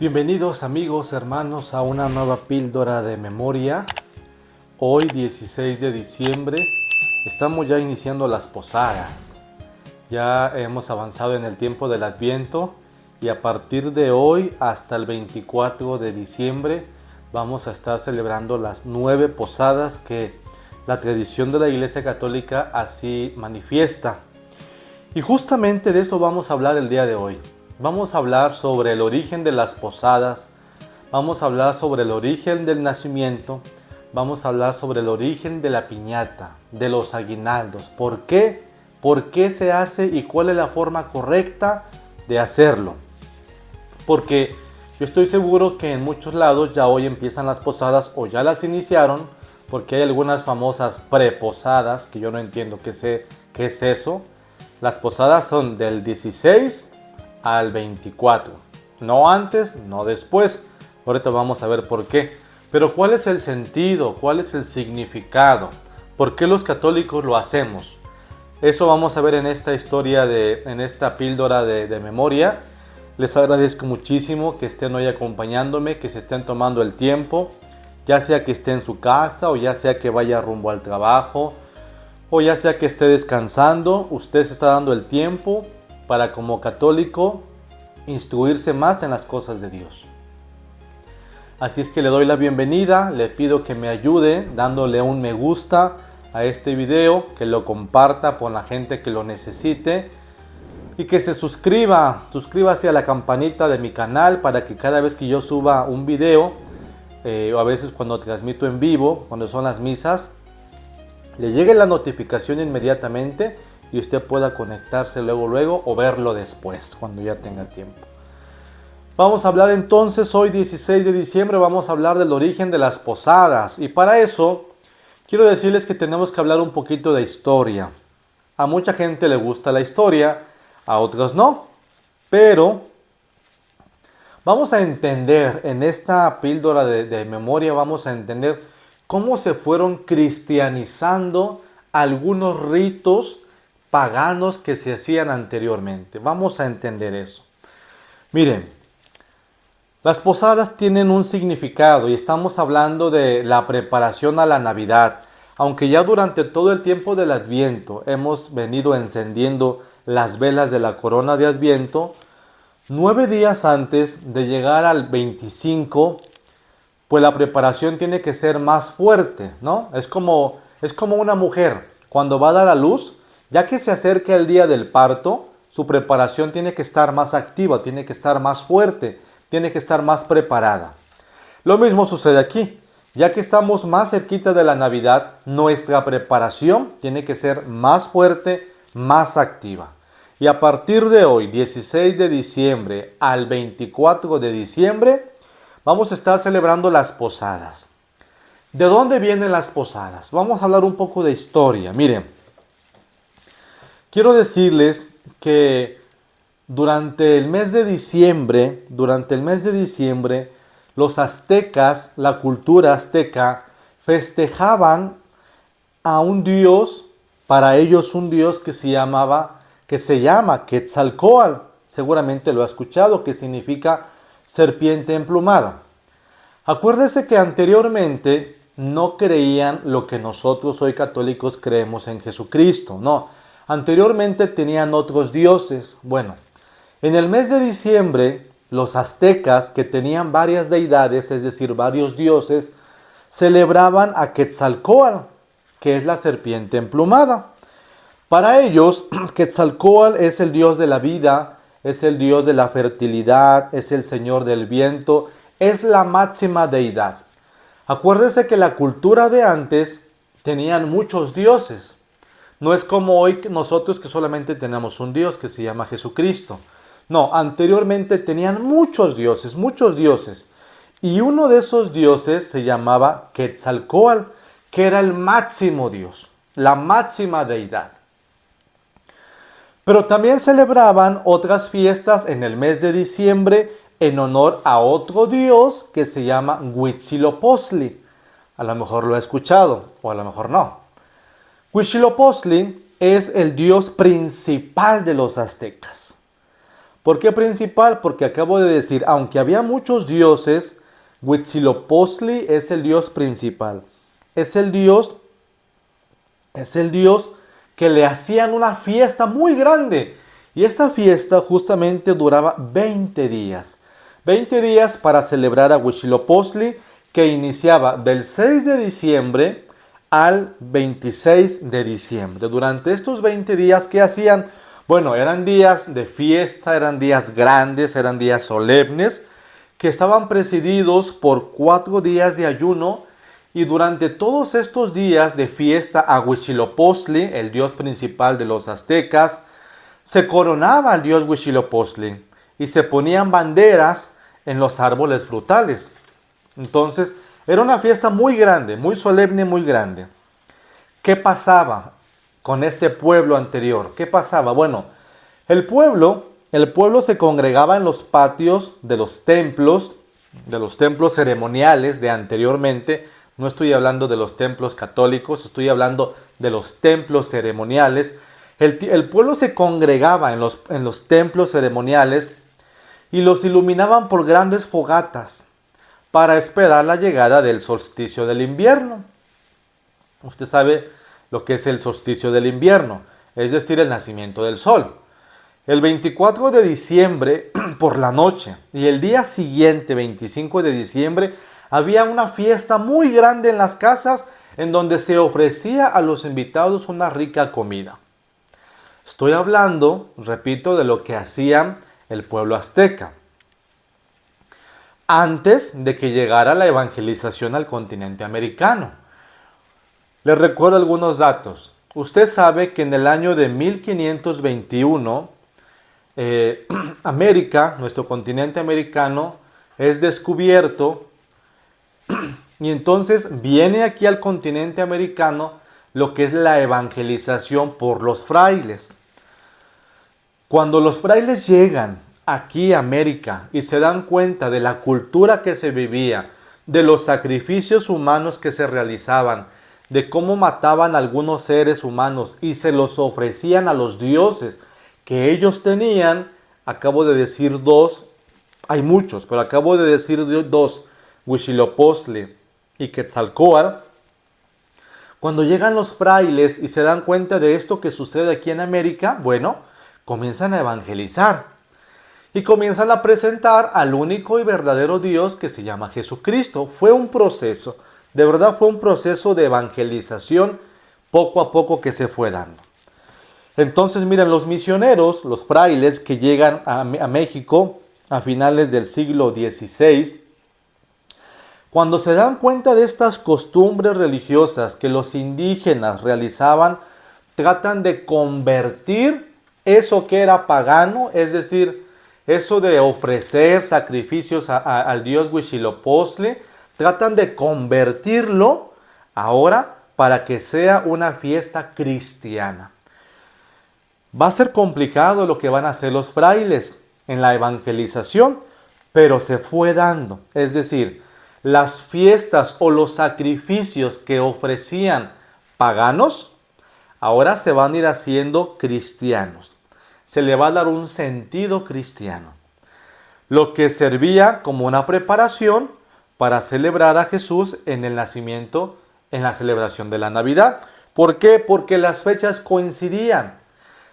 Bienvenidos amigos, hermanos, a una nueva píldora de memoria. Hoy 16 de diciembre estamos ya iniciando las posadas. Ya hemos avanzado en el tiempo del Adviento y a partir de hoy hasta el 24 de diciembre vamos a estar celebrando las 9 posadas que la tradición de la Iglesia Católica así manifiesta. Y justamente de eso vamos a hablar el día de hoy. Vamos a hablar sobre el origen de las posadas, vamos a hablar sobre el origen del nacimiento, vamos a hablar sobre el origen de la piñata, de los aguinaldos. ¿Por qué? ¿Por qué se hace y cuál es la forma correcta de hacerlo? Porque yo estoy seguro que en muchos lados ya hoy empiezan las posadas o ya las iniciaron, porque hay algunas famosas preposadas que yo no entiendo qué es eso. Las posadas son del 16 al 24, no antes, no después. Ahorita vamos a ver por qué. Pero ¿cuál es el sentido? ¿Cuál es el significado? ¿Por qué los católicos lo hacemos? Eso vamos a ver en esta historia, en esta píldora de memoria. Les agradezco muchísimo que estén hoy acompañándome, que se estén tomando el tiempo, ya sea que esté en su casa o ya sea que vaya rumbo al trabajo o ya sea que esté descansando. Usted se está dando el tiempo para, como católico, instruirse más en las cosas de Dios. Así es que le doy la bienvenida, le pido que me ayude dándole un me gusta a este video, que lo comparta con la gente que lo necesite y que se suscríbase a la campanita de mi canal para que cada vez que yo suba un video, o a veces cuando transmito en vivo, cuando son las misas, le llegue la notificación inmediatamente y usted pueda conectarse luego o verlo después, cuando ya tenga tiempo. Vamos a hablar entonces, hoy 16 de diciembre, vamos a hablar del origen de las posadas. Y para eso, quiero decirles que tenemos que hablar un poquito de historia. A mucha gente le gusta la historia, a otros no. Pero vamos a entender, en esta píldora de memoria, vamos a entender cómo se fueron cristianizando algunos ritos paganos que se hacían anteriormente. Vamos a entender eso. Miren, las posadas tienen un significado y estamos hablando de la preparación a la Navidad. Aunque ya durante todo el tiempo del Adviento hemos venido encendiendo las velas de la corona de Adviento, 9 días antes de llegar al 25, pues la preparación tiene que ser más fuerte, ¿no? Es como una mujer cuando va a dar a luz. Ya que se acerca el día del parto, su preparación tiene que estar más activa, tiene que estar más fuerte, tiene que estar más preparada. Lo mismo sucede aquí. Ya que estamos más cerquita de la Navidad, nuestra preparación tiene que ser más fuerte, más activa. Y a partir de hoy, 16 de diciembre al 24 de diciembre, vamos a estar celebrando las posadas. ¿De dónde vienen las posadas? Vamos a hablar un poco de historia. Miren. Quiero decirles que durante el mes de diciembre, los aztecas, la cultura azteca, festejaban a un dios, para ellos un dios que se llama Quetzalcóatl. Seguramente lo ha escuchado, que significa serpiente emplumada. Acuérdese que anteriormente no creían lo que nosotros hoy católicos creemos en Jesucristo, no. Anteriormente tenían otros dioses. Bueno, en el mes de diciembre, los aztecas, que tenían varias deidades, es decir, varios dioses, celebraban a Quetzalcóatl, que es la serpiente emplumada. Para ellos, Quetzalcóatl es el dios de la vida, es el dios de la fertilidad, es el señor del viento, es la máxima deidad. Acuérdese que la cultura de antes tenían muchos dioses. No es como hoy nosotros que solamente tenemos un Dios que se llama Jesucristo. No, anteriormente tenían muchos dioses. Y uno de esos dioses se llamaba Quetzalcóatl, que era el máximo Dios, la máxima deidad. Pero también celebraban otras fiestas en el mes de diciembre en honor a otro dios que se llama Huitzilopochtli. A lo mejor lo he escuchado, o a lo mejor no. Huitzilopochtli es el dios principal de los aztecas. ¿Por qué principal? Porque acabo de decir, aunque había muchos dioses, Huitzilopochtli es el dios principal. Es el dios, es el dios que le hacían una fiesta muy grande. Y esta fiesta justamente duraba 20 días. 20 días para celebrar a Huitzilopochtli, que iniciaba del 6 de diciembre al 26 de diciembre. Durante estos 20 días, ¿qué hacían? Bueno, eran días de fiesta, eran días grandes, eran días solemnes, que estaban presididos por 4 días de ayuno, y durante todos estos días de fiesta a Huitzilopochtli, el dios principal de los aztecas, se coronaba al dios Huitzilopochtli y se ponían banderas en los árboles frutales. Entonces, era una fiesta muy grande, muy solemne, muy grande. ¿Qué pasaba con este pueblo anterior? ¿Qué pasaba? Bueno, el pueblo se congregaba en los patios de los templos ceremoniales de anteriormente. No estoy hablando de los templos católicos, estoy hablando de los templos ceremoniales. El pueblo se congregaba en los templos ceremoniales y los iluminaban por grandes fogatas para esperar la llegada del solsticio del invierno. Usted sabe lo que es el solsticio del invierno, es decir, el nacimiento del sol. El 24 de diciembre por la noche y el día siguiente, 25 de diciembre, había una fiesta muy grande en las casas en donde se ofrecía a los invitados una rica comida. Estoy hablando, repito, de lo que hacían el pueblo azteca antes de que llegara la evangelización al continente americano. Les recuerdo algunos datos. Usted sabe que en el año de 1521, América, nuestro continente americano, es descubierto, y entonces viene aquí al continente americano lo que es la evangelización por los frailes. Cuando los frailes llegan aquí a América y se dan cuenta de la cultura que se vivía, de los sacrificios humanos que se realizaban, de cómo mataban a algunos seres humanos y se los ofrecían a los dioses que ellos tenían, acabo de decir dos, hay muchos, pero acabo de decir dos, Huitzilopochtli y Quetzalcóatl. Cuando llegan los frailes y se dan cuenta de esto que sucede aquí en América, bueno, comienzan a evangelizar y comienzan a presentar al único y verdadero Dios que se llama Jesucristo. Fue un proceso, de verdad fue un proceso de evangelización poco a poco que se fue dando. Entonces, miren, los misioneros, los frailes que llegan a México a finales del siglo XVI, cuando se dan cuenta de estas costumbres religiosas que los indígenas realizaban, tratan de convertir eso que era pagano, es decir, eso de ofrecer sacrificios al dios Huitzilopochtli, tratan de convertirlo ahora para que sea una fiesta cristiana. Va a ser complicado lo que van a hacer los frailes en la evangelización, pero se fue dando. Es decir, las fiestas o los sacrificios que ofrecían paganos, ahora se van a ir haciendo cristianos. Se le va a dar un sentido cristiano. Lo que servía como una preparación para celebrar a Jesús en el nacimiento, en la celebración de la Navidad. ¿Por qué? Porque las fechas coincidían.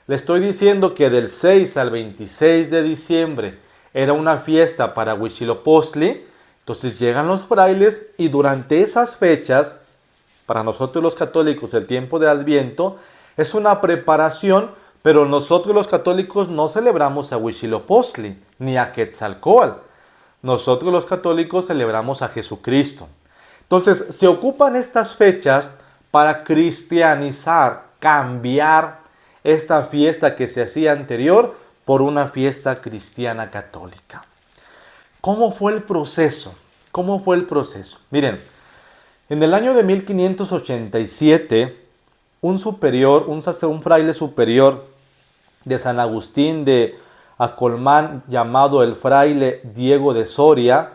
Le estoy diciendo que del 6 al 26 de diciembre era una fiesta para Huitzilopochtli. Entonces llegan los frailes y durante esas fechas, para nosotros los católicos el tiempo de Adviento es una preparación, pero nosotros los católicos no celebramos a Huitzilopochtli ni a Quetzalcóatl. Nosotros los católicos celebramos a Jesucristo. Entonces se ocupan estas fechas para cristianizar, cambiar esta fiesta que se hacía anterior por una fiesta cristiana católica. ¿Cómo fue el proceso? ¿Cómo fue el proceso? Miren, en el año de 1587, un fraile superior de San Agustín de Acolmán, llamado el fraile Diego de Soria,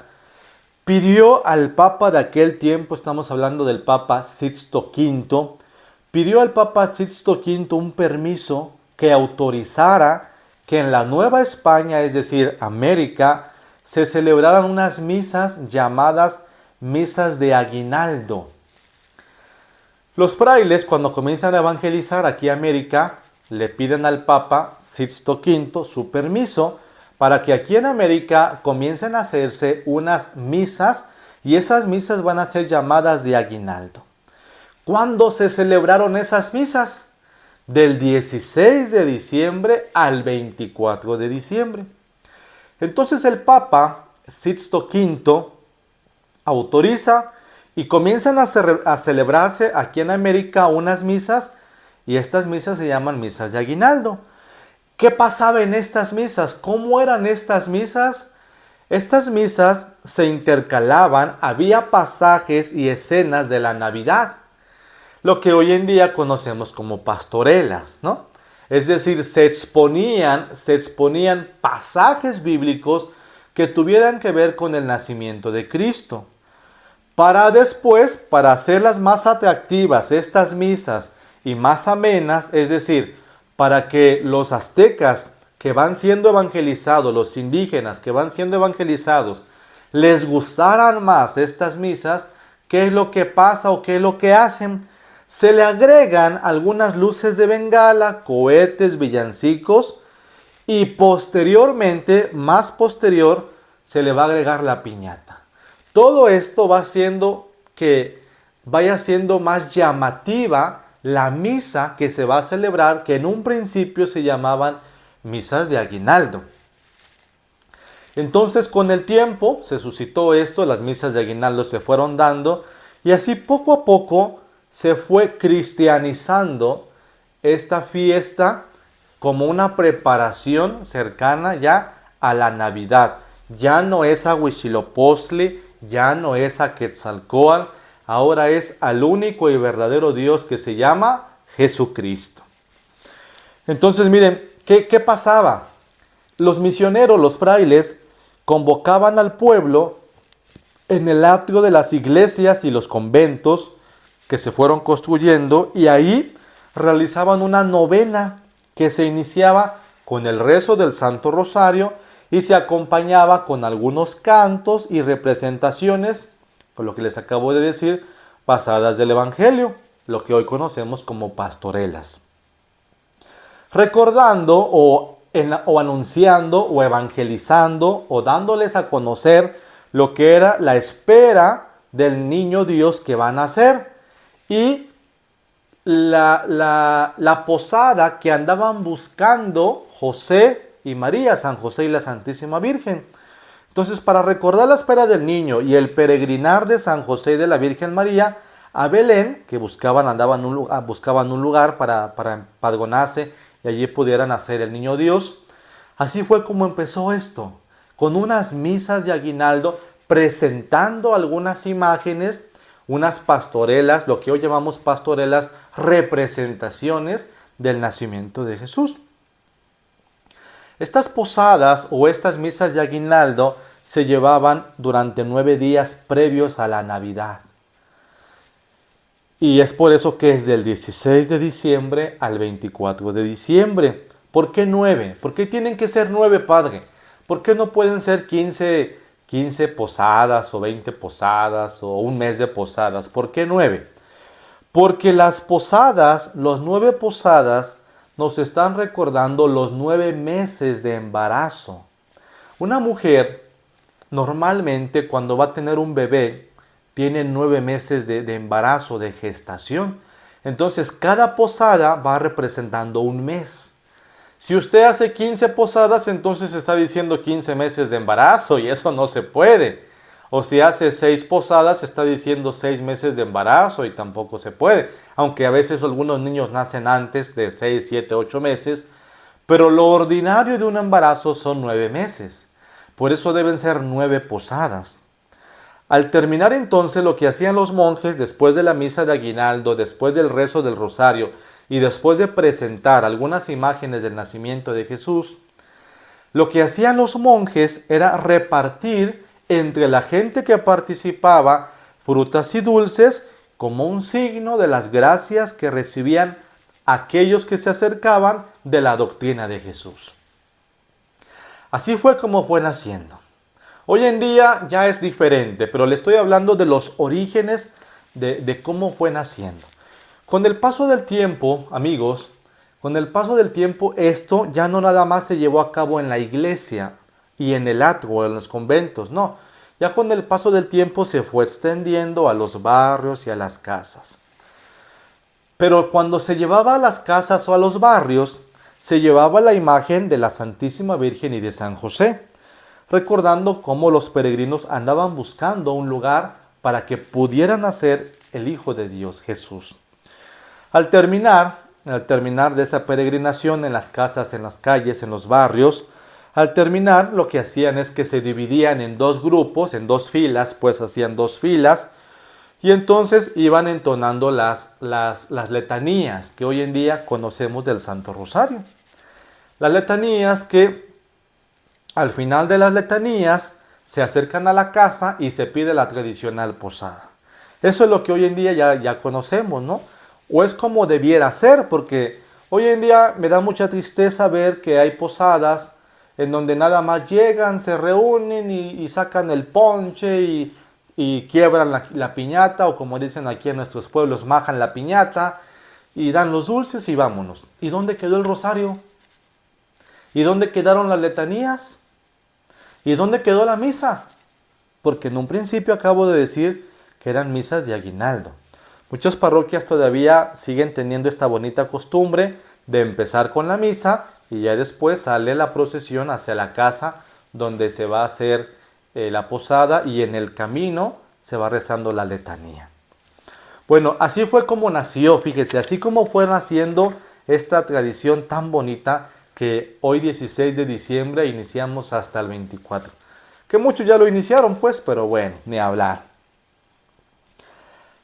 pidió al Papa de aquel tiempo, estamos hablando del Papa Sixto V, pidió al Papa Sixto V un permiso que autorizara que en la Nueva España, es decir, América, se celebraran unas misas llamadas misas de aguinaldo. Los frailes, cuando comienzan a evangelizar aquí en América, le piden al Papa Sixto V su permiso para que aquí en América comiencen a hacerse unas misas, y esas misas van a ser llamadas de aguinaldo. ¿Cuándo se celebraron esas misas? Del 16 de diciembre al 24 de diciembre. Entonces el Papa Sixto V autoriza y comienzan a celebrarse aquí en América unas misas, y estas misas se llaman misas de aguinaldo. ¿Qué pasaba en estas misas? ¿Cómo eran estas misas? Estas misas se intercalaban, había pasajes y escenas de la Navidad, lo que hoy en día conocemos como pastorelas, ¿no? Es decir, se exponían pasajes bíblicos que tuvieran que ver con el nacimiento de Cristo. Para después, para hacerlas más atractivas estas misas y más amenas, es decir, para que los aztecas que van siendo evangelizados, los indígenas que van siendo evangelizados, les gustaran más estas misas, ¿qué es lo que pasa o qué es lo que hacen? Se le agregan algunas luces de bengala, cohetes, villancicos, y posteriormente, más posterior, se le va a agregar la piñata. Todo esto va haciendo que vaya siendo más llamativa la misa que se va a celebrar, que en un principio se llamaban misas de aguinaldo. Entonces, con el tiempo se suscitó esto, las misas de aguinaldo se fueron dando, y así poco a poco se fue cristianizando esta fiesta como una preparación cercana ya a la Navidad. Ya no es a Huitzilopochtli, ya no es a Quetzalcóatl, ahora es al único y verdadero Dios que se llama Jesucristo. Entonces miren, ¿qué pasaba? Los misioneros, los frailes, convocaban al pueblo en el atrio de las iglesias y los conventos que se fueron construyendo, y ahí realizaban una novena que se iniciaba con el rezo del Santo Rosario y se acompañaba con algunos cantos y representaciones, con lo que les acabo de decir, pasadas del Evangelio, lo que hoy conocemos como pastorelas. Recordando o anunciando o evangelizando o dándoles a conocer lo que era la espera del niño Dios que va a nacer, y la posada que andaban buscando José y María, San José y la Santísima Virgen. Entonces, para recordar la espera del niño y el peregrinar de San José y de la Virgen María a Belén, que buscaban un lugar para empadronarse y allí pudieran nacer el niño Dios, así fue como empezó esto, con unas misas de aguinaldo, presentando algunas imágenes, unas pastorelas, lo que hoy llamamos pastorelas, representaciones del nacimiento de Jesús. Estas posadas o estas misas de aguinaldo se llevaban durante 9 días previos a la Navidad. Y es por eso que es del 16 de diciembre al 24 de diciembre. ¿Por qué 9? ¿Por qué tienen que ser 9, padre? ¿Por qué no pueden ser 15 posadas o 20 posadas o un mes de posadas? ¿Por qué 9? Porque las posadas, los 9 posadas, nos están recordando los 9 meses de embarazo. Una mujer normalmente cuando va a tener un bebé tiene 9 meses de embarazo, de gestación. Entonces cada posada va representando un mes. Si usted hace 15 posadas, entonces está diciendo 15 meses de embarazo, y eso no se puede. O si hace 6 posadas, está diciendo 6 meses de embarazo, y tampoco se puede. Aunque a veces algunos niños nacen antes de 6, 7, 8 meses, pero lo ordinario de un embarazo son 9 meses. Por eso deben ser 9 posadas. Al terminar entonces, lo que hacían los monjes después de la misa de aguinaldo, después del rezo del rosario y después de presentar algunas imágenes del nacimiento de Jesús, lo que hacían los monjes era repartir entre la gente que participaba frutas y dulces como un signo de las gracias que recibían aquellos que se acercaban de la doctrina de Jesús. Así fue como fue naciendo. Hoy en día ya es diferente, pero le estoy hablando de los orígenes de cómo fue naciendo. Con el paso del tiempo, amigos, con el paso del tiempo esto ya no nada más se llevó a cabo en la iglesia y en el atrio o en los conventos, no. Ya con el paso del tiempo se fue extendiendo a los barrios y a las casas. Pero cuando se llevaba a las casas o a los barrios, se llevaba la imagen de la Santísima Virgen y de San José, recordando cómo los peregrinos andaban buscando un lugar para que pudiera nacer el Hijo de Dios, Jesús. Al terminar de esa peregrinación en las casas, en las calles, en los barrios, al terminar lo que hacían es que se dividían en dos grupos, en dos filas, pues hacían dos filas, y entonces iban entonando las letanías que hoy en día conocemos del Santo Rosario. Las letanías que al final de las letanías se acercan a la casa y se pide la tradicional posada. Eso es lo que hoy en día ya conocemos, ¿no? O es como debiera ser, porque hoy en día me da mucha tristeza ver que hay posadas en donde nada más llegan, se reúnen y sacan el ponche y quiebran la piñata, o como dicen aquí en nuestros pueblos, majan la piñata y dan los dulces y vámonos. ¿Y dónde quedó el rosario? ¿Y dónde quedaron las letanías? ¿Y dónde quedó la misa? Porque en un principio acabo de decir que eran misas de aguinaldo. Muchas parroquias todavía siguen teniendo esta bonita costumbre de empezar con la misa y ya después sale la procesión hacia la casa donde se va a hacer la posada, y en el camino se va rezando la letanía. Bueno, así fue como nació, fíjese, así como fue naciendo esta tradición tan bonita que hoy 16 de diciembre iniciamos hasta el 24. Que muchos ya lo iniciaron pues, pero bueno, ni hablar.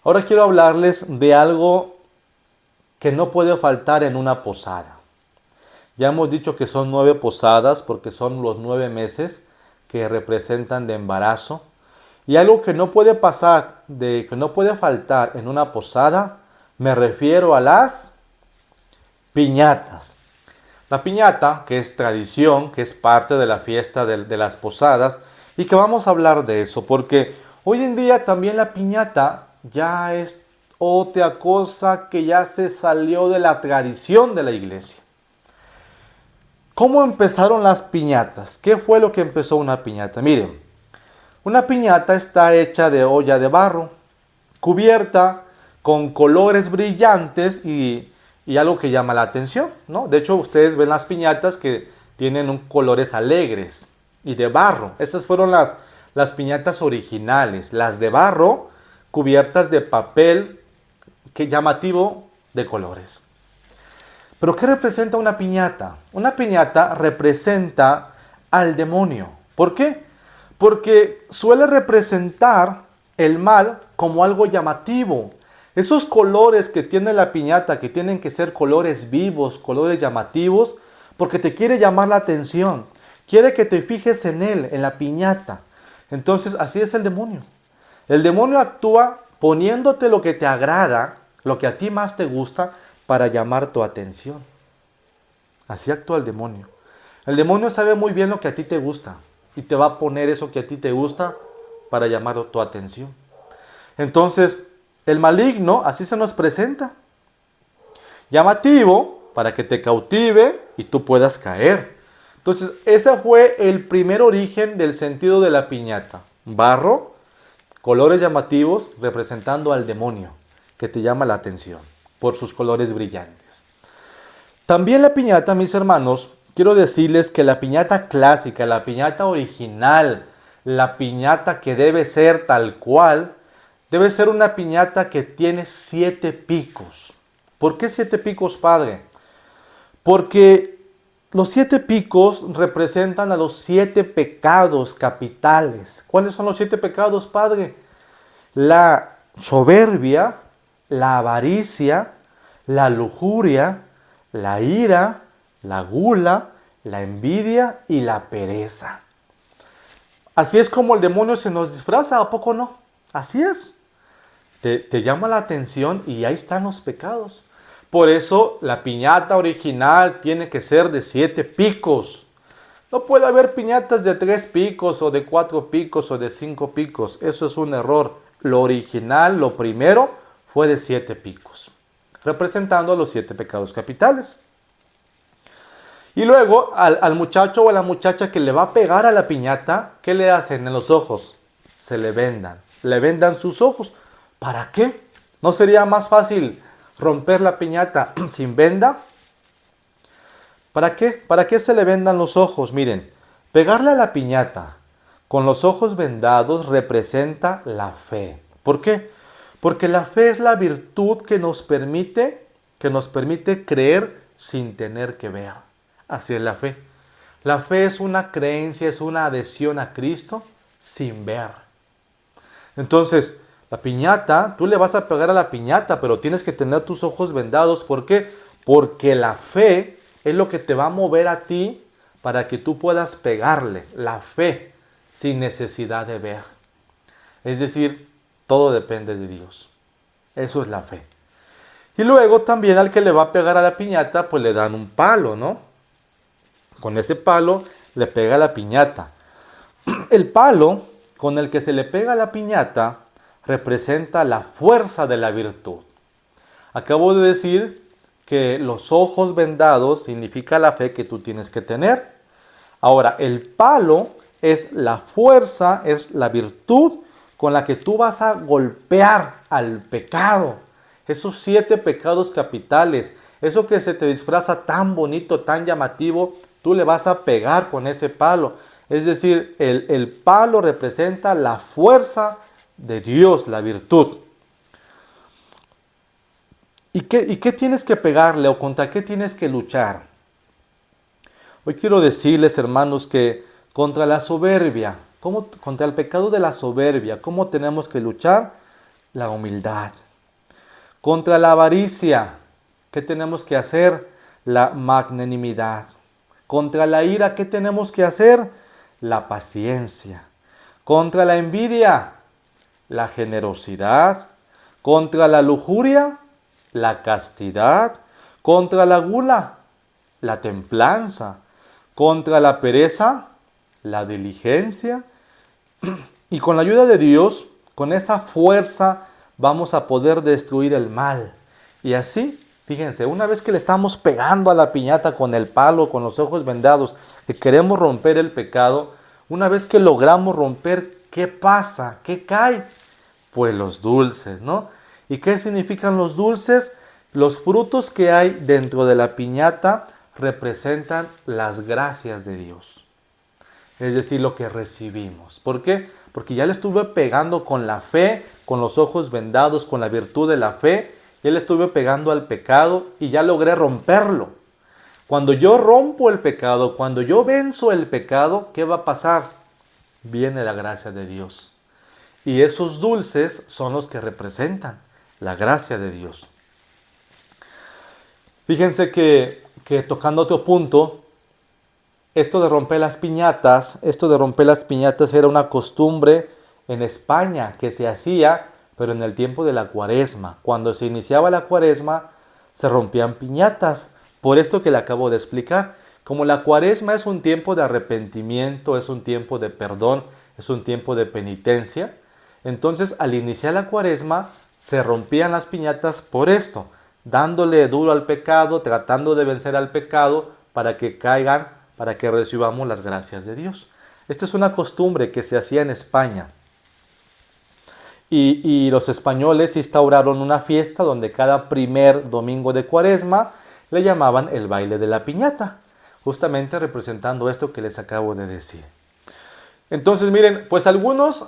Ahora quiero hablarles de algo que no puede faltar en una posada. Ya hemos dicho que son 9 posadas porque son los 9 meses que representan de embarazo. Y algo que no puede que no puede faltar en una posada, me refiero a las piñatas. La piñata, que es tradición, que es parte de la fiesta de las posadas, y que vamos a hablar de eso, porque hoy en día también la piñata ya es otra cosa que ya se salió de la tradición de la iglesia. ¿Cómo empezaron las piñatas? ¿Qué fue lo que empezó una piñata? Miren, una piñata está hecha de olla de barro, cubierta con colores brillantes y algo que llama la atención, ¿no? De hecho, ustedes ven las piñatas que tienen colores alegres y de barro. Esas fueron las piñatas originales, las de barro cubiertas de papel llamativo de colores. ¿Pero qué representa una piñata? Una piñata representa al demonio. ¿Por qué? Porque suele representar el mal como algo llamativo. Esos colores que tiene la piñata, que tienen que ser colores vivos, colores llamativos, porque te quiere llamar la atención. Quiere que te fijes en él, en la piñata. Entonces, así es el demonio. El demonio actúa poniéndote lo que te agrada, lo que a ti más te gusta, para llamar tu atención. Así actúa el demonio. El demonio sabe muy bien lo que a ti te gusta y te va a poner eso que a ti te gusta para llamar tu atención. Entonces, el maligno así se nos presenta. Llamativo para que te cautive y tú puedas caer. Entonces, ese fue el primer origen del sentido de la piñata. Barro, colores llamativos representando al demonio que te llama la atención por sus colores brillantes. También la piñata, mis hermanos, quiero decirles que la piñata clásica, la piñata original, la piñata que debe ser tal cual, debe ser una piñata que tiene 7 picos. ¿Por qué 7 picos, padre? Porque los 7 picos representan a los 7 pecados capitales. ¿Cuáles son los 7 pecados, padre? La soberbia, la avaricia, la lujuria, la ira, la gula, la envidia y la pereza. Así es como el demonio se nos disfraza, ¿a poco no? Así es. Te llama la atención y ahí están los pecados. Por eso la piñata original tiene que ser de 7 picos. No puede haber piñatas de 3 picos o de 4 picos o de 5 picos. Eso es un error. Lo original, lo primero, fue de 7 picos, representando los 7 pecados capitales. Y luego al muchacho o a la muchacha que le va a pegar a la piñata, ¿qué le hacen en los ojos? Se le vendan sus ojos. ¿Para qué? ¿No sería más fácil romper la piñata sin venda? ¿Para qué? ¿Para qué se le vendan los ojos? Miren, pegarle a la piñata con los ojos vendados representa la fe. ¿Por qué? Porque la fe es la virtud que nos permite creer sin tener que ver. Así es la fe. La fe es una creencia, es una adhesión a Cristo sin ver. Entonces, la piñata, tú le vas a pegar a la piñata, pero tienes que tener tus ojos vendados. ¿Por qué? Porque la fe es lo que te va a mover a ti para que tú puedas pegarle. La fe, sin necesidad de ver. Es decir, todo depende de Dios. Eso es la fe. Y luego también al que le va a pegar a la piñata, pues le dan un palo, ¿no? Con ese palo le pega a la piñata. El palo con el que se le pega a la piñata representa la fuerza de la virtud. Acabo de decir que los ojos vendados significa la fe que tú tienes que tener. Ahora, el palo es la fuerza, es la virtud con la que tú vas a golpear al pecado. Esos 7 pecados capitales, eso que se te disfraza tan bonito, tan llamativo, tú le vas a pegar con ese palo. Es decir, el palo representa la fuerza de Dios, la virtud. ¿Y qué tienes que pegarle o contra qué tienes que luchar? Hoy quiero decirles, hermanos, que contra la soberbia, contra el pecado de la soberbia, ¿cómo tenemos que luchar? La humildad. Contra la avaricia, ¿qué tenemos que hacer? La magnanimidad. Contra la ira, ¿qué tenemos que hacer? La paciencia. Contra la envidia, la generosidad. Contra la lujuria, la castidad. Contra la gula, la templanza. Contra la pereza, la diligencia. Y con la ayuda de Dios, con esa fuerza, vamos a poder destruir el mal. Y así, fíjense, una vez que le estamos pegando a la piñata con el palo, con los ojos vendados, que queremos romper el pecado, una vez que logramos romper, ¿qué pasa? ¿Qué cae? Pues los dulces, ¿no? ¿Y qué significan los dulces? Los frutos que hay dentro de la piñata representan las gracias de Dios. Es decir, lo que recibimos. ¿Por qué? Porque ya le estuve pegando con la fe, con los ojos vendados, con la virtud de la fe. Ya le estuve pegando al pecado y ya logré romperlo. Cuando yo rompo el pecado, cuando yo venzo el pecado, ¿qué va a pasar? Viene la gracia de Dios. Y esos dulces son los que representan la gracia de Dios. Fíjense que tocando otro punto, esto de romper las piñatas era una costumbre en España que se hacía, pero en el tiempo de la Cuaresma. Cuando se iniciaba la Cuaresma, se rompían piñatas. Por esto que le acabo de explicar. Como la Cuaresma es un tiempo de arrepentimiento, es un tiempo de perdón, es un tiempo de penitencia, entonces al iniciar la Cuaresma se rompían las piñatas por esto, dándole duro al pecado, tratando de vencer al pecado para que caigan, para que recibamos las gracias de Dios. Esta es una costumbre que se hacía en España. Y los españoles instauraron una fiesta donde cada primer domingo de Cuaresma le llamaban el baile de la piñata, justamente representando esto que les acabo de decir. Entonces miren, pues algunos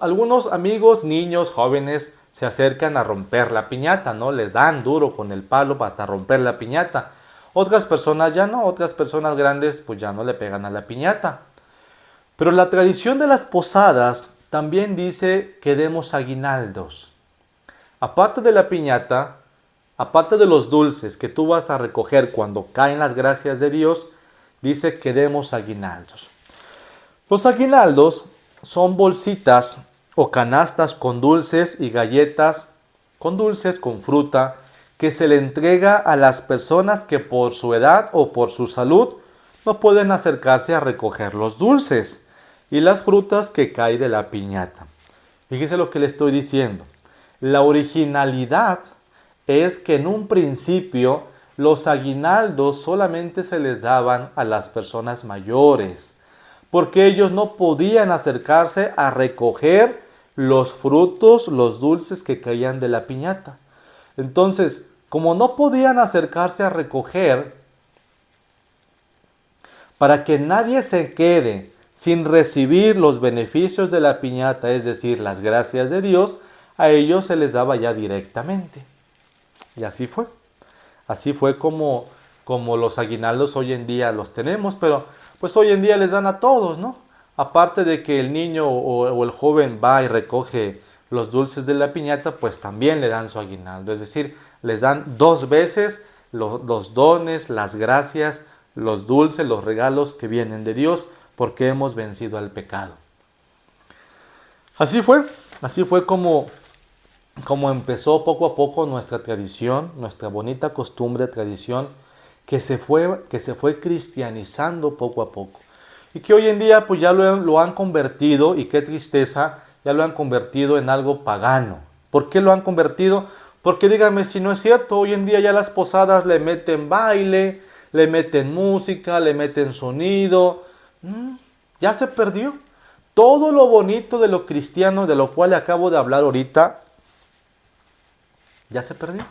amigos, niños, jóvenes, se acercan a romper la piñata, ¿no? Les dan duro con el palo hasta romper la piñata. Otras personas ya no, otras personas grandes pues ya no le pegan a la piñata. Pero la tradición de las posadas también dice que demos aguinaldos. Aparte de la piñata, aparte de los dulces que tú vas a recoger cuando caen las gracias de Dios, dice que demos aguinaldos. Los aguinaldos son bolsitas o canastas con dulces y galletas, con dulces, con fruta, que se le entrega a las personas que por su edad o por su salud no pueden acercarse a recoger los dulces y las frutas que caen de la piñata. Fíjese lo que le estoy diciendo. La originalidad es que en un principio los aguinaldos solamente se les daban a las personas mayores, porque ellos no podían acercarse a recoger los frutos, los dulces que caían de la piñata. Entonces, como no podían acercarse a recoger, para que nadie se quede sin recibir los beneficios de la piñata, es decir, las gracias de Dios, a ellos se les daba ya directamente. Y así fue. Así fue como los aguinaldos hoy en día los tenemos, pero pues hoy en día les dan a todos, ¿no? Aparte de que el niño o el joven va y recoge los dulces de la piñata, pues también le dan su aguinaldo. Es decir, les dan dos veces los dones, las gracias, los dulces, los regalos que vienen de Dios, porque hemos vencido al pecado. Así fue como empezó poco a poco nuestra tradición, nuestra bonita costumbre, tradición, que se fue cristianizando poco a poco. Y que hoy en día pues ya lo han convertido, y qué tristeza, ya lo han convertido en algo pagano. ¿Por qué lo han convertido? Porque dígame si no es cierto, hoy en día ya las posadas le meten baile, le meten música, le meten sonido. Ya se perdió. Todo lo bonito de lo cristiano, de lo cual le acabo de hablar ahorita, ya se perdió.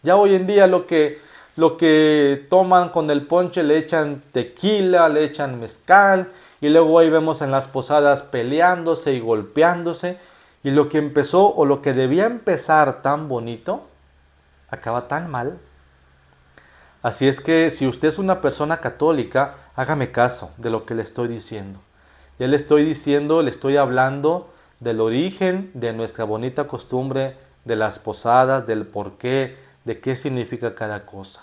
Ya hoy en día lo que toman con el ponche le echan tequila, le echan mezcal, y luego ahí vemos en las posadas peleándose y golpeándose, y lo que empezó o lo que debía empezar tan bonito, acaba tan mal. Así es que si usted es una persona católica, hágame caso de lo que le estoy diciendo. Ya le estoy hablando del origen de nuestra bonita costumbre de las posadas, del porqué, de qué significa cada cosa.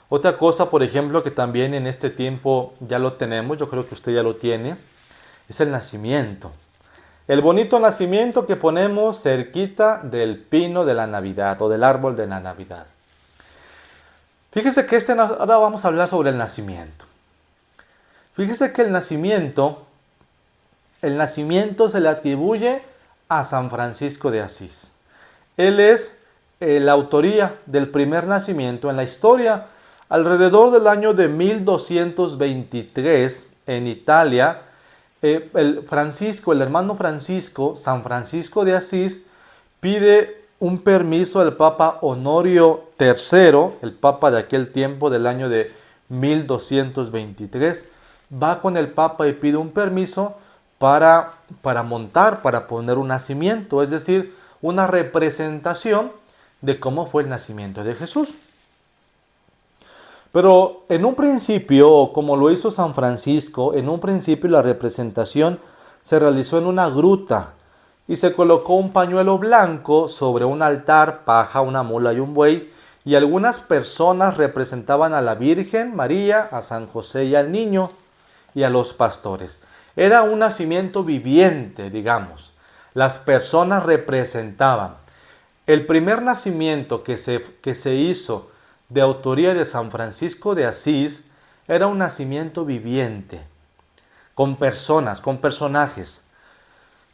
Otra cosa, por ejemplo, que también en este tiempo ya lo tenemos, yo creo que usted ya lo tiene, es el nacimiento. El bonito nacimiento que ponemos cerquita del pino de la Navidad o del árbol de la Navidad. Fíjese que ahora vamos a hablar sobre el nacimiento. Fíjese que el nacimiento se le atribuye a San Francisco de Asís. Él es la autoría del primer nacimiento en la historia. Alrededor del año de 1223, en Italia, el hermano Francisco, San Francisco de Asís, pide un permiso al Papa Honorio III, el Papa de aquel tiempo del año de 1223, va con el Papa y pide un permiso para poner un nacimiento, es decir, una representación de cómo fue el nacimiento de Jesús. Pero en un principio, como lo hizo San Francisco, en un principio la representación se realizó en una gruta y se colocó un pañuelo blanco sobre un altar, paja, una mula y un buey, y algunas personas representaban a la Virgen María, a San José y al niño y a los pastores. Era un nacimiento viviente, digamos. Las personas representaban. El primer nacimiento que se hizo de autoría de San Francisco de Asís era un nacimiento viviente, con personas, con personajes.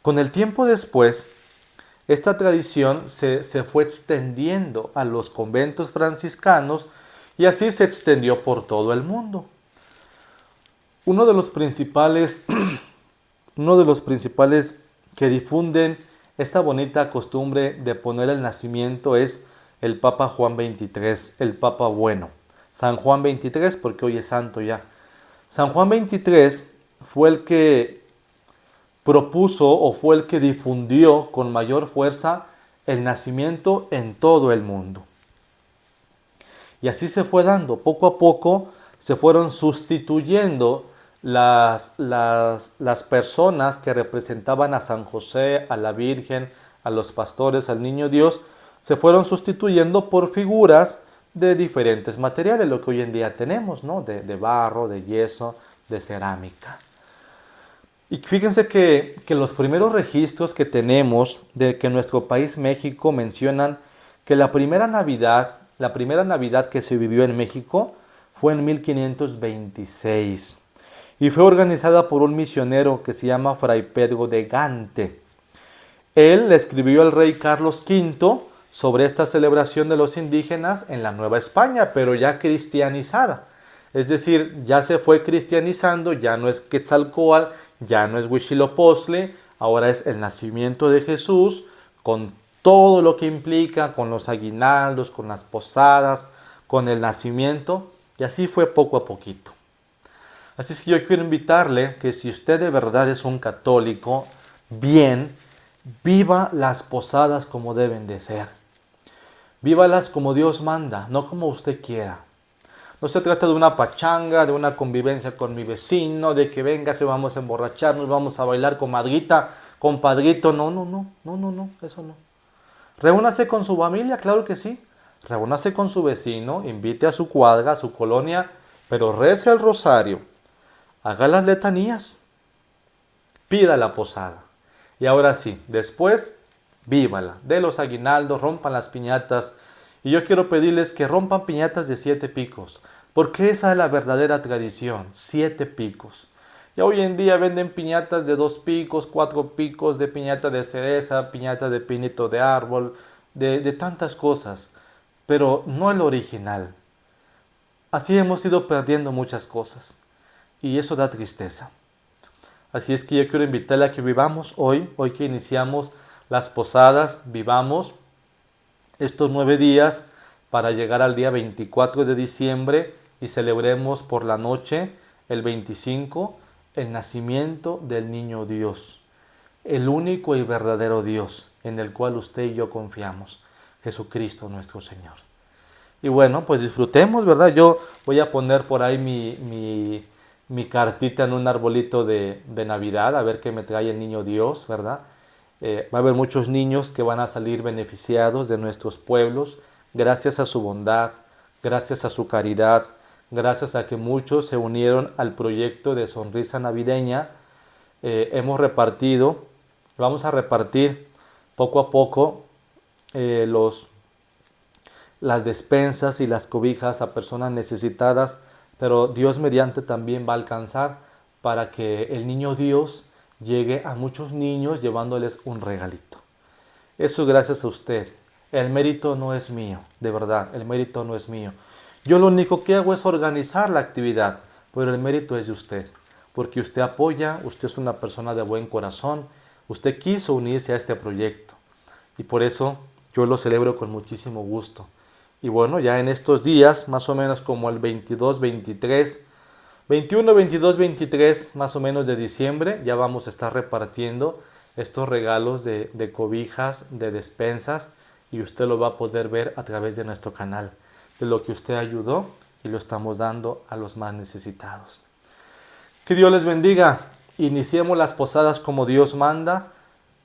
Con el tiempo después, esta tradición se fue extendiendo a los conventos franciscanos y así se extendió por todo el mundo. Uno de los principales que difunden esta bonita costumbre de poner el nacimiento es el Papa Juan XXIII, el Papa bueno. San Juan XXIII, porque hoy es santo ya. San Juan XXIII fue el que propuso o fue el que difundió con mayor fuerza el nacimiento en todo el mundo. Y así se fue dando. Poco a poco se fueron sustituyendo las personas que representaban a San José, a la Virgen, a los pastores, al Niño Dios, se fueron sustituyendo por figuras de diferentes materiales, lo que hoy en día tenemos, ¿no? De barro, de yeso, de cerámica. Y fíjense que los primeros registros que tenemos de que nuestro país México mencionan que la primera Navidad que se vivió en México fue en 1526 y fue organizada por un misionero que se llama Fray Pedro de Gante. Él le escribió al rey Carlos V sobre esta celebración de los indígenas en la Nueva España, pero ya cristianizada. Es decir, ya se fue cristianizando, ya no es Quetzalcóatl, ya no es Huitzilopochtli, ahora es el nacimiento de Jesús, con todo lo que implica, con los aguinaldos, con las posadas, con el nacimiento, y así fue poco a poquito. Así es que yo quiero invitarle que si usted de verdad es un católico, bien, viva las posadas como deben de ser. Vívalas como Dios manda, no como usted quiera. No se trata de una pachanga, de una convivencia con mi vecino, de que venga, se vamos a emborracharnos, vamos a bailar comadrita, compadrito. No, eso no. Reúnase con su familia, claro que sí. Reúnase con su vecino, invite a su cuadra, a su colonia, pero rece el rosario, haga las letanías, pida la posada. Y ahora sí, después, vívala, de los aguinaldos, rompan las piñatas. Y yo quiero pedirles que rompan piñatas de 7 picos, porque esa es la verdadera tradición, 7 picos. Ya hoy en día venden piñatas de 2 picos, 4 picos, de piñata de cereza, piñata de pinito de árbol, de tantas cosas, pero no el original. Así hemos ido perdiendo muchas cosas, y eso da tristeza. Así es que yo quiero invitarle a que vivamos hoy que iniciamos las posadas, vivamos estos 9 días para llegar al día 24 de diciembre y celebremos por la noche, el 25, el nacimiento del niño Dios, el único y verdadero Dios en el cual usted y yo confiamos, Jesucristo nuestro Señor. Y bueno, pues disfrutemos, ¿verdad? Yo voy a poner por ahí mi cartita en un arbolito de Navidad, a ver qué me trae el niño Dios, ¿verdad? Va a haber muchos niños que van a salir beneficiados de nuestros pueblos, gracias a su bondad, gracias a su caridad, gracias a que muchos se unieron al proyecto de Sonrisa Navideña. Hemos repartido, vamos a repartir poco a poco las despensas y las cobijas a personas necesitadas, pero Dios mediante también va a alcanzar para que el niño Dios llegue a muchos niños llevándoles un regalito. Eso gracias a usted. El mérito no es mío, de verdad, el mérito no es mío. Yo lo único que hago es organizar la actividad, pero el mérito es de usted, porque usted apoya, usted es una persona de buen corazón, usted quiso unirse a este proyecto y por eso yo lo celebro con muchísimo gusto. Y bueno, ya en estos días, más o menos como el 22, 23, 21, 22, 23 más o menos de diciembre, ya vamos a estar repartiendo estos regalos de cobijas, de despensas, y usted lo va a poder ver a través de nuestro canal, de lo que usted ayudó y lo estamos dando a los más necesitados. Que Dios les bendiga. Iniciemos las posadas como Dios manda.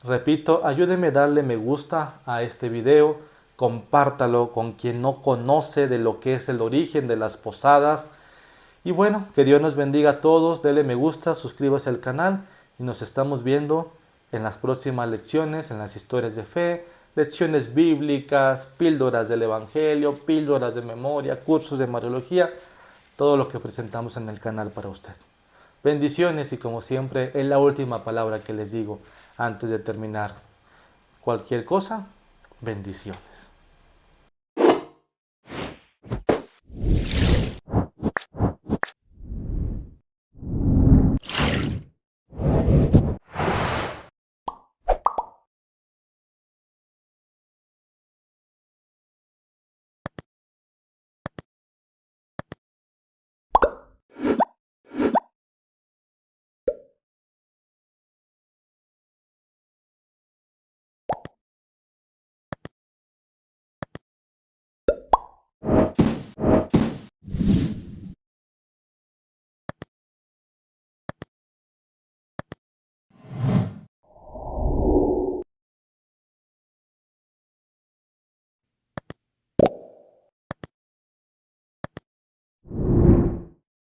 Repito, ayúdeme a darle me gusta a este video, compártalo con quien no conoce de lo que es el origen de las posadas. Y bueno, que Dios nos bendiga a todos, dele me gusta, suscríbase al canal y nos estamos viendo en las próximas lecciones, en las historias de fe, lecciones bíblicas, píldoras del Evangelio, píldoras de memoria, cursos de Mariología, todo lo que presentamos en el canal para usted. Bendiciones y como siempre es la última palabra que les digo antes de terminar. Cualquier cosa, bendiciones.